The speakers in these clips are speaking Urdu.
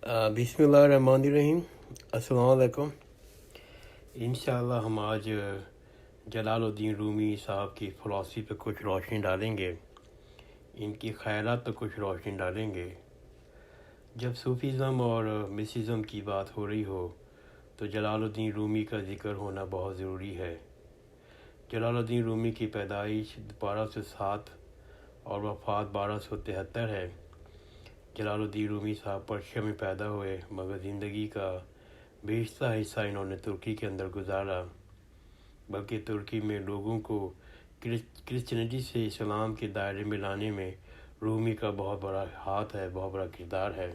بسم اللہ الرحمن الرحیم. السلام علیکم. انشاءاللہ ہم آج جلال الدین رومی صاحب کی فلسفی پہ کچھ روشنی ڈالیں گے، ان کی خیالات پہ کچھ روشنی ڈالیں گے. جب صوفیزم اور مسزم کی بات ہو رہی ہو تو جلال الدین رومی کا ذکر ہونا بہت ضروری ہے. جلال الدین رومی کی پیدائش 1207 اور وفات 1273 ہے. جلال الدین رومی صاحب پرشیا میں پیدا ہوئے، مگر زندگی کا بیشتر حصہ انہوں نے ترکی کے اندر گزارا، بلکہ ترکی میں لوگوں کو کرسچینٹی سے اسلام کے دائرے میں لانے میں رومی کا بہت بڑا ہاتھ ہے، بہت بڑا کردار ہے.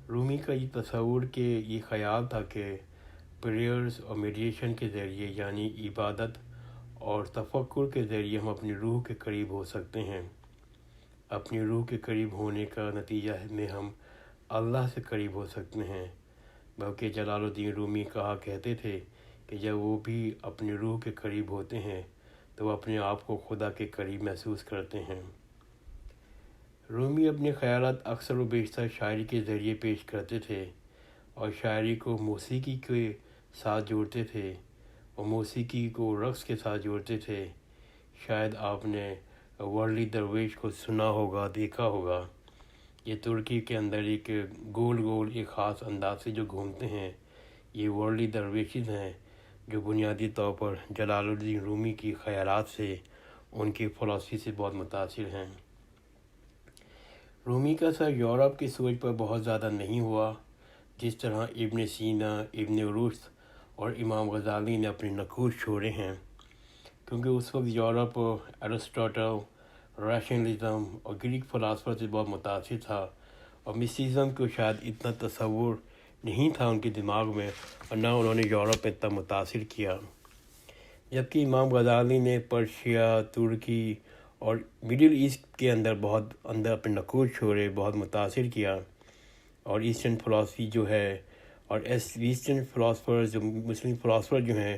رومی کا یہ تصور کہ یہ خیال تھا کہ پریئرز اور میڈیٹیشن کے ذریعے، یعنی عبادت اور تفکر کے ذریعے ہم اپنی روح کے قریب ہو سکتے ہیں. اپنی روح کے قریب ہونے کا نتیجہ میں ہم اللہ سے قریب ہو سکتے ہیں. بلکہ جلال الدین رومی کہا کہتے تھے کہ جب وہ بھی اپنی روح کے قریب ہوتے ہیں تو وہ اپنے آپ کو خدا کے قریب محسوس کرتے ہیں. رومی اپنے خیالات اکثر و بیشتر شاعری کے ذریعے پیش کرتے تھے اور شاعری کو موسیقی کے ساتھ جوڑتے تھے اور موسیقی کو رقص کے ساتھ جوڑتے تھے. شاید آپ نے ورلی درویش کو سنا ہوگا، دیکھا ہوگا. یہ ترکی کے اندر ایک گول گول ایک خاص انداز سے جو گھومتے ہیں، یہ ورلی درویشز ہیں جو بنیادی طور پر جلال الدین رومی کی خیالات سے، ان کی فلسفی سے بہت متاثر ہیں. رومی کا اثر یورپ کی سوچ پر بہت زیادہ نہیں ہوا جس طرح ابن سینا، ابن رشد اور امام غزالی نے اپنے نقوش چھوڑے ہیں، کیونکہ اس وقت یورپ ایرسٹوٹل، ریشنلزم اور گریک فلاسفر سے بہت متاثر تھا، اور مسزم کو شاید اتنا تصور نہیں تھا ان کے دماغ میں، اور نہ انہوں نے یورپ میں اتنا متاثر کیا. جبکہ امام غزالی نے پرشیا، ترکی اور مڈل ایسٹ کے اندر اپنے نقوش چھوڑے، بہت متاثر کیا. اور ایسٹرن فلاسفی جو ہے، اور ایسٹرن فلاسفر جو مسلم فلاسفر جو ہیں،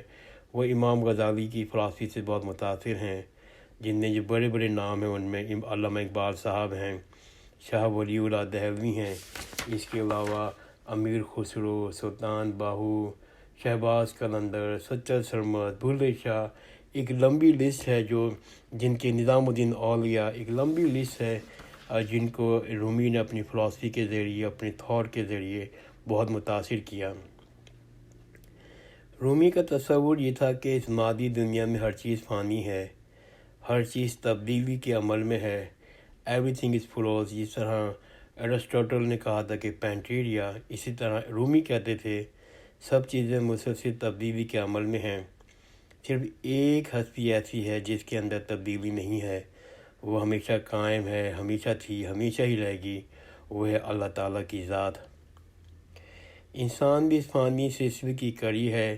وہ امام غزالی کی فلاسفی سے بہت متاثر ہیں. جن میں جو بڑے بڑے نام ہیں ان میں علامہ اقبال صاحب ہیں، شاہ ولی اللہ دہلوی ہیں، اس کے علاوہ امیر خسرو، سلطان باہو، شہباز قلندر، سچر سرمد، بھولے شاہ. ایک لمبی لسٹ ہے جن کے نظام الدین اولیاء، ایک لمبی لسٹ ہے جن کو رومی نے اپنی فلسفی کے ذریعے، اپنے تھاٹ کے ذریعے بہت متاثر کیا. رومی کا تصور یہ تھا کہ اس مادی دنیا میں ہر چیز فانی ہے، ہر چیز تبدیلی کے عمل میں ہے. Every thing is flows. جس طرح ایرسٹوٹل نے کہا تھا کہ پینٹیریا، اسی طرح رومی کہتے تھے سب چیزیں مسلسل تبدیلی کے عمل میں ہیں. صرف ایک ہستی ایسی ہے جس کے اندر تبدیلی نہیں ہے، وہ ہمیشہ قائم ہے، ہمیشہ تھی، ہمیشہ ہی رہے گی. وہ ہے اللہ تعالیٰ کی ذات. انسان بھی اس فانی سلسلے کی کڑی ہے.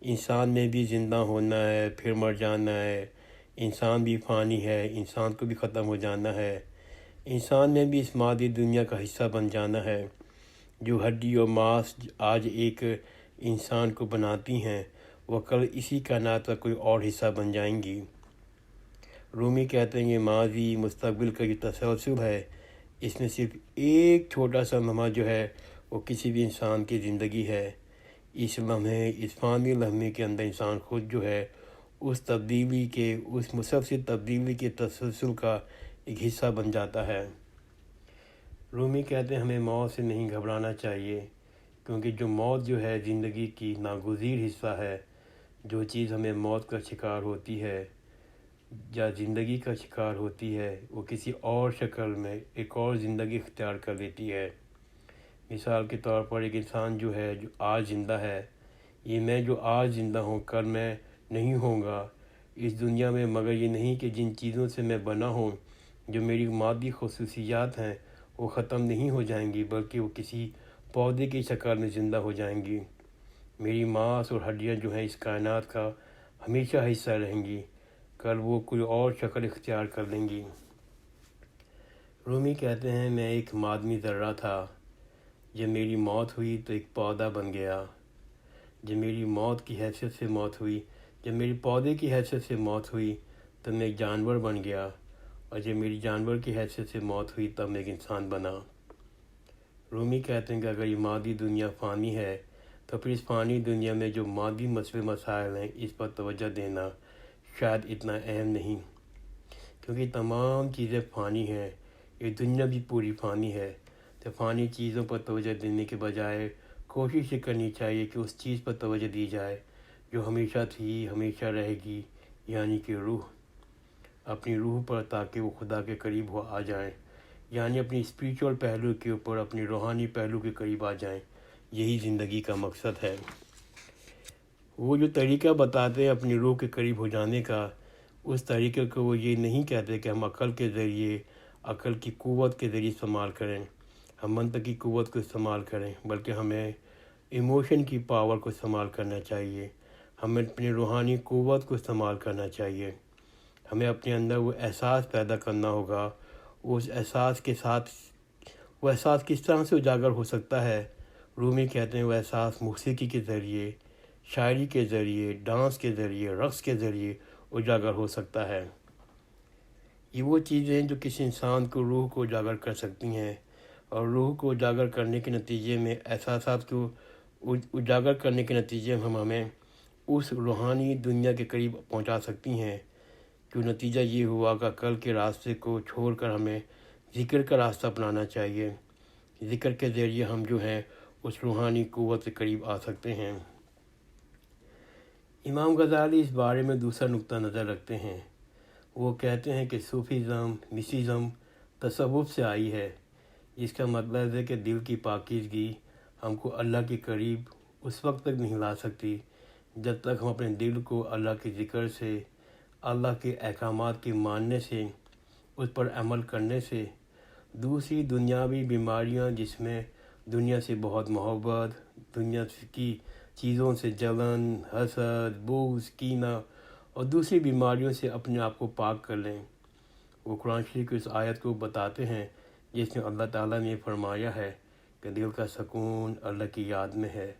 انسان نے بھی زندہ ہونا ہے، پھر مر جانا ہے. انسان بھی فانی ہے، انسان کو بھی ختم ہو جانا ہے. انسان نے بھی اس مادی دنیا کا حصہ بن جانا ہے. جو ہڈی اور ماس آج ایک انسان کو بناتی ہیں، وہ کل اسی کائنات کا کوئی اور حصہ بن جائیں گی. رومی کہتے ہیں کہ ماضی مستقبل کا جو تسلسل ہے، اس میں صرف ایک چھوٹا سا لمحہ جو ہے وہ کسی بھی انسان کی زندگی ہے. اس لمحے، اس فانی لمحے کے اندر انسان خود جو ہے اس تبدیلی کے، اس مسلسل تبدیلی کے تسلسل کا ایک حصہ بن جاتا ہے. رومی کہتے ہیں ہمیں موت سے نہیں گھبرانا چاہیے، کیونکہ جو موت جو ہے زندگی کی ناگزیر حصہ ہے. جو چیز ہمیں موت کا شکار ہوتی ہے یا زندگی کا شکار ہوتی ہے، وہ کسی اور شکل میں ایک اور زندگی اختیار کر لیتی ہے. مثال کے طور پر ایک انسان جو ہے، جو آج زندہ ہے، یہ میں جو آج زندہ ہوں کل میں نہیں ہوں گا اس دنیا میں. مگر یہ نہیں کہ جن چیزوں سے میں بنا ہوں، جو میری مادی خصوصیات ہیں، وہ ختم نہیں ہو جائیں گی، بلکہ وہ کسی پودے کی شکل میں زندہ ہو جائیں گی. میری ماس اور ہڈیاں جو ہیں اس کائنات کا ہمیشہ حصہ رہیں گی، کل وہ کوئی اور شکل اختیار کر لیں گی. رومی کہتے ہیں میں ایک معدنی ذرہ تھا، جب میری موت ہوئی تو ایک پودا بن گیا. جب میری موت کی حیثیت سے موت ہوئی، جب میری پودے کی حیثیت سے موت ہوئی تب میں ایک جانور بن گیا، اور جب میری جانور کی حیثیت سے موت ہوئی تب میں ایک انسان بنا. رومی کہتے ہیں کہ اگر یہ مادی دنیا فانی ہے تو پھر اس فانی دنیا میں جو مادی مسئلے مسائل ہیں اس پر توجہ دینا شاید اتنا اہم نہیں، کیونکہ تمام چیزیں فانی ہیں، یہ دنیا بھی پوری فانی ہے۔ تو فانی چیزوں پر توجہ دینے کے بجائے کوشش یہ کرنی چاہیے کہ اس چیز پر توجہ دی جائے جو ہمیشہ تھی، ہمیشہ رہے گی، یعنی کہ روح، اپنی روح پر، تاکہ وہ خدا کے قریب آ جائیں، یعنی اپنی اسپریچول پہلو کے اوپر اپنی روحانی پہلو کے قریب آ جائیں۔ یہی زندگی کا مقصد ہے۔ وہ جو طریقہ بتاتے ہیں اپنی روح کے قریب ہو جانے کا، اس طریقے کو وہ یہ نہیں کہتے کہ ہم عقل کے ذریعے، عقل کی قوت کے ذریعے استعمال کریں، ہم منطق کی قوت کو استعمال کریں، بلکہ ہمیں ایموشن کی پاور کو استعمال کرنا چاہیے، ہمیں اپنی روحانی قوت کو استعمال کرنا چاہیے، ہمیں اپنے اندر وہ احساس پیدا کرنا ہوگا۔ اس احساس کے ساتھ وہ احساس کس طرح سے اجاگر ہو سکتا ہے؟ رومی کہتے ہیں وہ احساس موسیقی کے ذریعے، شاعری کے ذریعے، ڈانس کے ذریعے، رقص کے ذریعے اجاگر ہو سکتا ہے۔ یہ وہ چیزیں ہیں جو کسی انسان کو روح کو اجاگر کر سکتی ہیں، اور روح کو اجاگر کرنے کے نتیجے میں، احساسات کو اجاگر کرنے کے نتیجے میں ہمیں اس روحانی دنیا کے قریب پہنچا سکتی ہیں۔ جو نتیجہ یہ ہوا کہ عقل کے راستے کو چھوڑ کر ہمیں ذکر کا راستہ اپنانا چاہیے۔ ذکر کے ذریعے ہم جو ہیں اس روحانی قوت کے قریب آ سکتے ہیں۔ امام غزالی اس بارے میں دوسرا نقطہ نظر رکھتے ہیں۔ وہ کہتے ہیں کہ صوفیزم، مسیزم تصوف سے آئی ہے، جس کا مطلب ہے کہ دل کی پاکیزگی ہم کو اللہ کے قریب اس وقت تک نہیں لا سکتی جب تک ہم اپنے دل کو اللہ کے ذکر سے، اللہ کے احکامات کے ماننے سے، اس پر عمل کرنے سے، دوسری دنیاوی بیماریاں جس میں دنیا سے بہت محبت، دنیا کی چیزوں سے جلن، حسد، بغض، کینہ اور دوسری بیماریوں سے اپنے آپ کو پاک کر لیں۔ وہ قرآن شریف کی اس آیت کو بتاتے ہیں جس میں اللہ تعالیٰ نے فرمایا ہے کہ دل کا سکون اللہ کی یاد میں ہے۔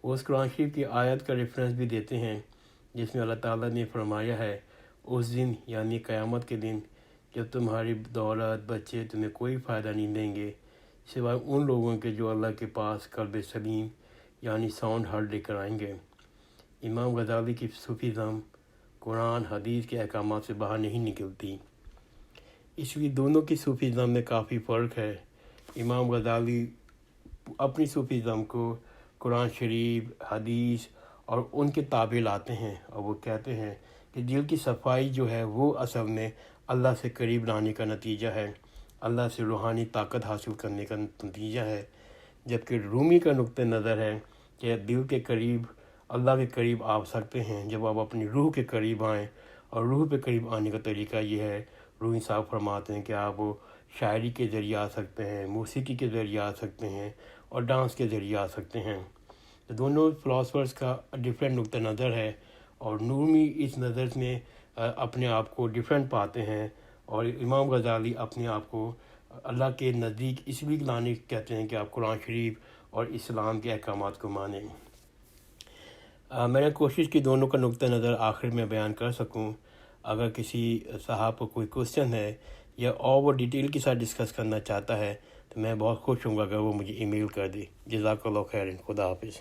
وہ اس قرآن شریف کی آیت کا ریفرنس بھی دیتے ہیں جس میں اللہ تعالیٰ نے فرمایا ہے اس دن، یعنی قیامت کے دن، جب تمہاری دولت، بچے تمہیں کوئی فائدہ نہیں دیں گے سوائے ان لوگوں کے جو اللہ کے پاس قلب سلیم یعنی ساؤنڈ ہارٹ لے کر آئیں گے۔ امام غزالی کی صوفیزم قرآن حدیث کے احکامات سے باہر نہیں نکلتی، اس لیے دونوں کی صوفیزم میں کافی فرق ہے۔ امام غزالی اپنی صوفیزم کو قرآن شریف، حدیث اور ان کے تابع لاتے ہیں، اور وہ کہتے ہیں کہ دل کی صفائی جو ہے وہ اصل میں اللہ سے قریب لانے کا نتیجہ ہے، اللہ سے روحانی طاقت حاصل کرنے کا نتیجہ ہے، جبکہ رومی کا نقطہ نظر ہے کہ دل کے قریب، اللہ کے قریب آ سکتے ہیں جب آپ اپنی روح کے قریب آئیں، اور روح کے قریب آنے کا طریقہ یہ ہے، رومی صاحب فرماتے ہیں کہ آپ شاعری کے ذریعے آ سکتے ہیں، موسیقی کے ذریعے آ سکتے ہیں، اور ڈانس کے ذریعے آ سکتے ہیں۔ تو دونوں فلاسفرز کا ڈیفرنٹ نقطہ نظر ہے، اور رومی اس نظر میں اپنے آپ کو ڈیفرنٹ پاتے ہیں، اور امام غزالی اپنے آپ کو اللہ کے نزدیک اس لیے لانے کہتے ہیں کہ آپ قرآن شریف اور اسلام کے احکامات کو مانیں۔ میں نے کوشش کی دونوں کا نقطہ نظر آخر میں بیان کر سکوں۔ اگر کسی صاحب کو کوئی کوسچن ہے یا اور وہ ڈیٹیل کے ساتھ ڈسکس کرنا چاہتا ہے تو میں بہت خوش ہوں گا اگر وہ مجھے ای میل کر دے۔ جزاک اللہ خیر، خدا حافظ۔